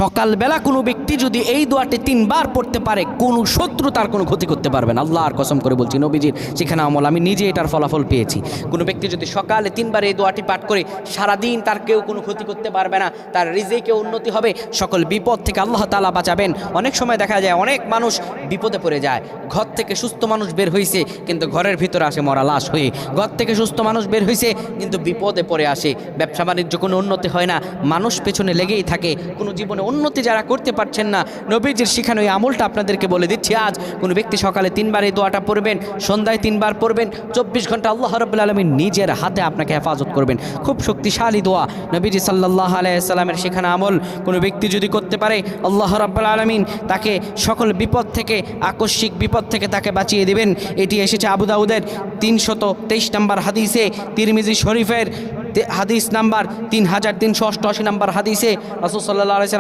সকালবেলা কোনো ব্যক্তি যদি এই দোয়াটি 3 বার পড়তে পারে, কোনো শত্রু তার কোনো ক্ষতি করতে পারবে না। আল্লাহর কসম করে বলছি, নবীজির সেখানে আমল, আমি নিজে এটার ফলাফল পেয়েছি। কোনো ব্যক্তি যদি সকালে 3 বার এই দোয়াটি পাঠ করে, সারাদিন তার কেউ কোনো ক্ষতি করতে পারবে না, তার রিজিকে উন্নতি হবে, সকল বিপদ থেকে আল্লাহ তাআলা বাঁচাবেন। অনেক সময় দেখা যায় অনেক মানুষ বিপদে পড়ে যায়, ঘর থেকে সুস্থ মানুষ বের হয়েছে কিন্তু ঘরের ভিতরে আসে মরা লাশ হয়ে, ঘর থেকে সুস্থ মানুষ বের হয়েছে কিন্তু বিপদে পড়ে আসে, ব্যবসা বাণিজ্য কোনো উন্নতি হয় না, মানুষ পেছনে লেগেই থাকে, কোনো জীবনে উন্নতি যারা করতে পারছেন না। নবীজির শিখানো এই আমলটা আপনাদেরকে বলে দিচ্ছি আজ। কোনো ব্যক্তি সকালে 3 বার এই দোয়াটা পড়বেন, সন্ধ্যায় 3 বার পড়বেন, 24 ঘন্টা আল্লাহ রাব্বুল আলামিন নিজের হাতে আপনাকে হেফাজত করবেন। খুব শক্তিশালী দোয়া, নবীজি সাল্লাল্লাহু আলাইহি সাল্লামের শেখানো আমল। কোনো ব্যক্তি যদি করতে পারে, আল্লাহ রাব্বুল আলামিন তাকে সকল বিপদ থেকে, আকস্মিক বিপদ থেকে তাকে বাঁচিয়ে দেবেন। এটি এসেছে আবু দাউদের 323 নম্বর হাদিসে, তিরমিজি শরীফের হাদিস নাম্বার 3388 নম্বর হাদিসে রাসূল সাল্লাল্লাহু আলাইহি ওয়াসাল্লাম